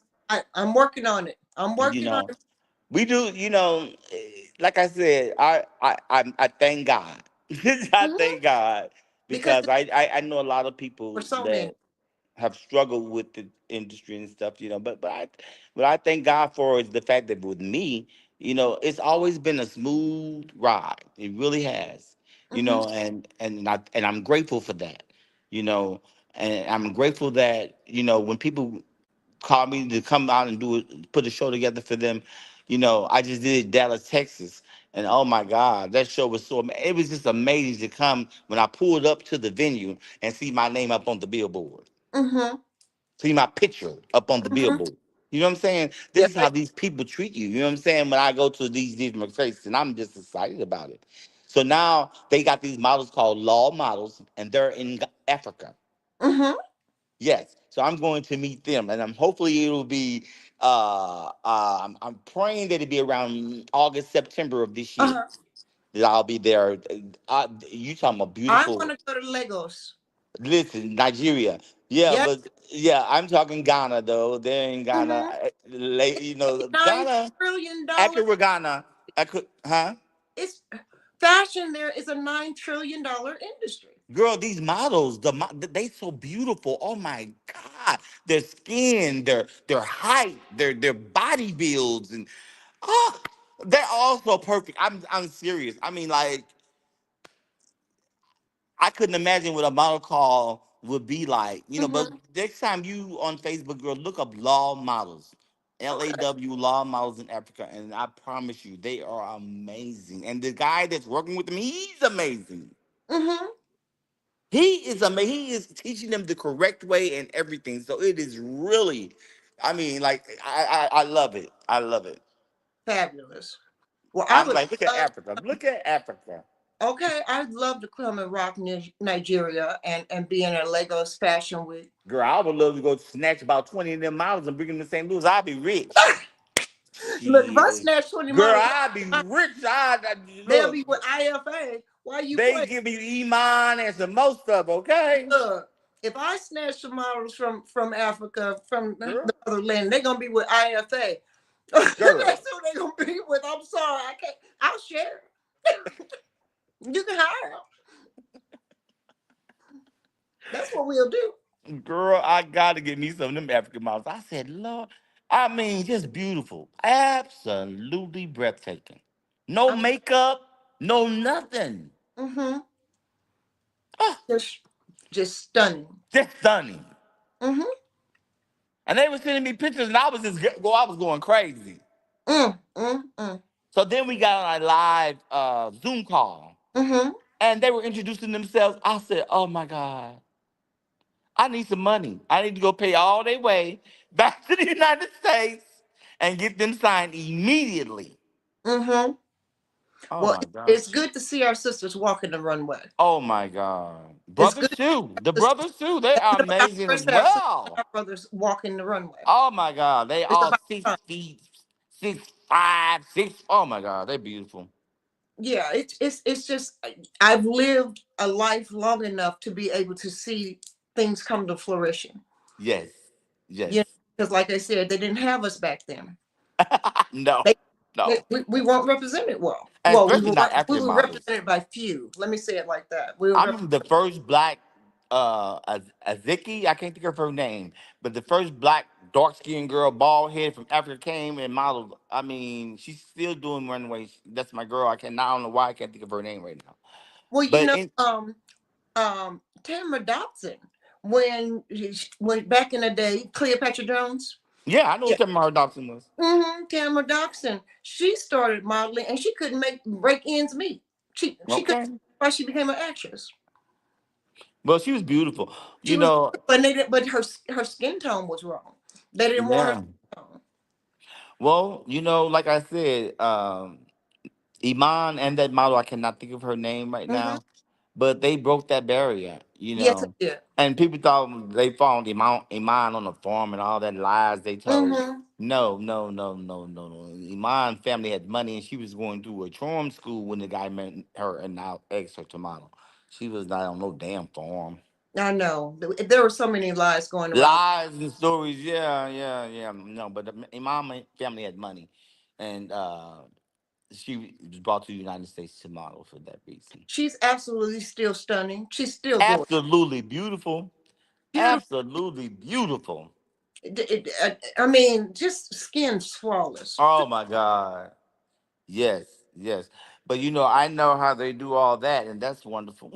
I'm working on it. I'm you working on know, it. we do, like I said, I thank God. I Hmm. thank God Because because I know a lot of for people so many. that have struggled with the industry and stuff, but I thank God for is the fact that with me, it's always been a smooth ride. It really has. Hmm. And I'm grateful for that. You know, and I'm grateful that, when people called me to come out and put a show together for them. I just did Dallas, Texas, and oh my God, that show was it was just amazing to come when I pulled up to the venue and see my name up on the billboard, Hmm. see my picture up on the Hmm. billboard. You know what I'm saying? This Yeah. is how these people treat you. You know what I'm saying? When I go to these different places, and I'm just excited about it. So now they got these models called law models, and they're in Africa. Hmm. Yes. So I'm going to meet them, and I'm hopefully it'll be. I'm praying that it'll be around August, September of this year. Uh-huh. That I'll be there. You talking about I want beautiful? to go to Lagos. Listen, Nigeria. Yeah, Yes. but yeah, I'm talking Ghana though. They're in Ghana. Hmm. Nine Ghana. trillion dollar. Accurate Ghana. Huh? It's fashion. There is a $9 trillion industry. Girl, these models, they so beautiful. Oh my God, their skin, their height, their body builds, and oh, they're all so perfect. I'm serious. I mean, like I couldn't imagine what a model call would be like. But Hmm. next time you on Facebook, girl, look up law models. Okay. LAW law models in Africa, and I promise you, they are amazing. And the guy that's working with them, he's amazing. Hmm. He is amazing. He is teaching them the correct way and everything. So it is really, I mean, like I love it. I love it. Fabulous. Well, I I'm would like, look at love. Africa. Look at Africa. Okay, I'd love to come and rock Nigeria and be in a Lagos Fashion Week. Girl, I would love to go snatch about 20 of them models and bring them to St. Louis. I'd be rich. Look, if I Shit. snatch 20 Girl, models, I'd be rich. they'll Look, be with IFA. Why you they play? give me Iman and some more stuff, okay? Look, if I snatch some models from Africa, from the Girl, motherland, they're gonna be with IFA. That's girl. who they're gonna be with. I'm sorry, I can't. I'll share. You can hire them. That's what we'll do. Girl, I gotta get me some of them African models. I said, Lord, I mean, just beautiful. Absolutely breathtaking. No I'm, makeup, no nothing. mm-hmm, Ah, just, just stunning. just stunning. Mm-hmm, And they were sending me pictures, and I was I was going crazy. mm. So then we got on a live Zoom call, Mm-hmm, and they were introducing themselves. I said, oh my God, I need some money. I need to go pay all their way back to the United States and get them signed immediately. mm-hmm. Oh Well, my it's gosh. good to see our sisters walking the runway. Oh my God. It's Brothers good too. The to see brothers too. They are our amazing as first half so well. our brothers walking the runway. Oh my God. They It's all about six time. feet, 6'5", 6. Oh my God. They beautiful. Yeah, it's just I've lived a life long enough to be able to see things come to fruition. Yes. You know, Yes. because like I said, they didn't have us back then. No. They, No. we weren't represented well. And Well, especially not we African were models. represented by few. Let me say it like that. We were I remember the first black Aziki, I can't think of her name, but the first black dark skinned girl, bald head from Africa came and modeled. I mean, she's still doing runways. That's my girl. I don't know why I can't think of her name right now. well, But in Tamara Dobson when back in the day, Cleopatra Jones. yeah, I know who Yeah. Tamara Dobson was. Tamara Dobson. She started modeling and she couldn't make break ends meet. She couldn't Okay. why she became an actress. Well, she was beautiful. She You was know, but they didn't, but her skin tone was wrong. They didn't want her yeah. skin tone. Well, like I said, Iman and that model, I cannot think of her name right Mm-hmm. now, but they broke that barrier, Yes, it did. And people thought they found Iman on the farm and all that lies they told. Mm-hmm. No, no, no, no, no, no. Iman family had money and she was going through a charm school when the guy met her and now ex her to model. She was not on no damn farm. I know. There were so many lies going around. Lies and stories, yeah, yeah, yeah. No, but the Iman family had money. And she was brought to the United States to model for that reason. She's absolutely still stunning. She's still gorgeous. Absolutely beautiful. Beautiful. Absolutely beautiful. I mean, just skin's flawless. Oh my God. Yes, yes. But I know how they do all that, and that's wonderful.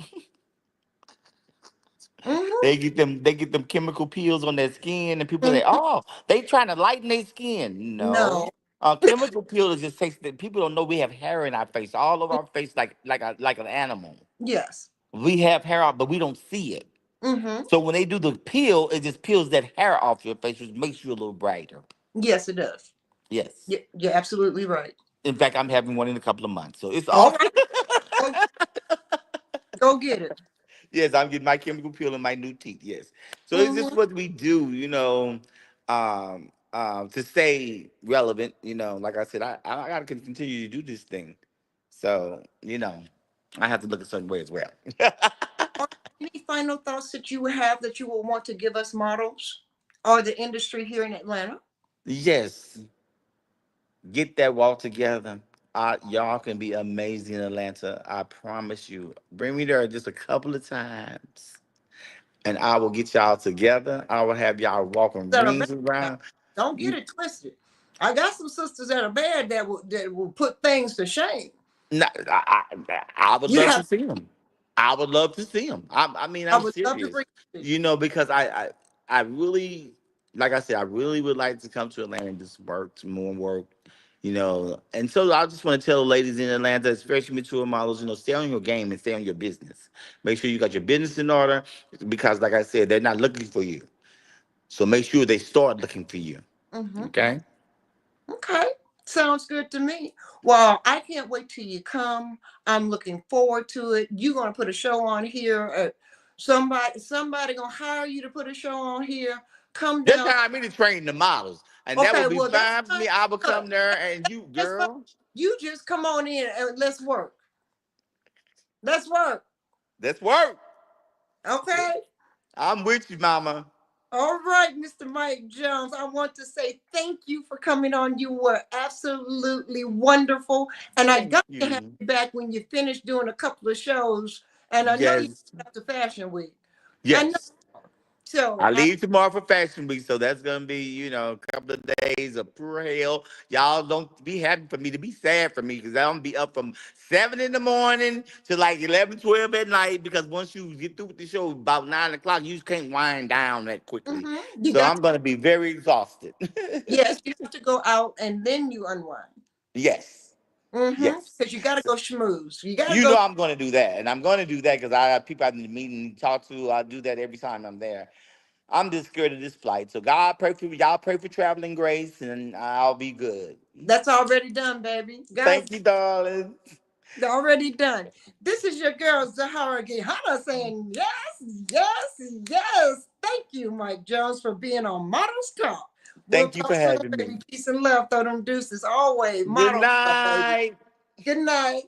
Hmm. They get them chemical peels on their skin, and people say, Hmm. "Oh, they trying to lighten their skin." No, No. chemical peel is just takes that people don't know we have hair in our face, all over our face, like an animal. Yes. We have hair out, but we don't see it. Hmm. So when they do the peel, it just peels that hair off your face, which makes you a little brighter. Yes, it does. Yes. You're absolutely right. In fact, I'm having one in a couple of months, so it's All all. right. Go, go get it. Yes, I'm getting my chemical peel and my new teeth. Yes. So it's just Hmm. what we do, to stay relevant. Like I said, I got to continue to do this thing. So I have to look a certain way as well. Are there any final thoughts that you have that you will want to give us models or the industry here in Atlanta? Yes, get that walk together. Y'all can be amazing in Atlanta. I promise you. Bring me there just a couple of times, and I will get y'all together. I will have y'all walking That are bad rings now. around. Don't get You, it twisted. I got some sisters that are bad that will put things to shame. nah, I would You love to have. see them. I would love to see them. I mean, I I'm would love to serious. bring it to you. Because I really, like I said, I really would like to come to Atlanta and just work, some more work. And so I just want to tell the ladies in Atlanta, especially mature models, stay on your game and stay on your business. Make sure you got your business in order because, like I said, they're not looking for you. So make sure they start looking for you. Hmm. Okay. Okay. Sounds good to me. Well, I can't wait till you come. I'm looking forward to it. You're gonna put a show on here. Somebody gonna hire you to put a show on here. Come Just down. hire me to train the models, and that Okay, would be well that's fine for fine. me. I would Look, come there, and you, that's fine. girl, You just come on in and let's work. Let's work. let's work. Okay. I'm with you, mama. All right, Mr. Mike Jones, I want to say thank you for coming on. You were absolutely wonderful. And I Thank got to have you. you back when you finish doing a couple of shows. And I know you Yes, have to Fashion Week. I know. yes. So I leave tomorrow for Fashion Week, so that's gonna be, a couple of days of pure hell. Y'all don't be happy for me to be sad for me because I'm gonna be up from 7 in the morning to like 11, 12 at night because once you get through with the show about 9 o'clock, you just can't wind down that quickly. you So got I'm to, gonna be very exhausted. yes, you have to go out and then you unwind. Yes, yes. Because you got to go schmooze. You got to You go. know I'm gonna do that, and I'm gonna do that because I have people I need to meet and talk to. I do that every time I'm there. I'm just scared of this flight. So God pray for y'all. Pray for traveling grace, and I'll be good. That's already done, baby. God, Thank you, darling. Already done. This is your girl Zaharraa Geyhanna saying yes, yes, yes. Thank you, Mike Jones, for being on Modelz Talk. We'll Thank you for talk soon, having baby. me. Peace and love. Throw them deuces always. Good Modelz Talk, baby. night. Good night.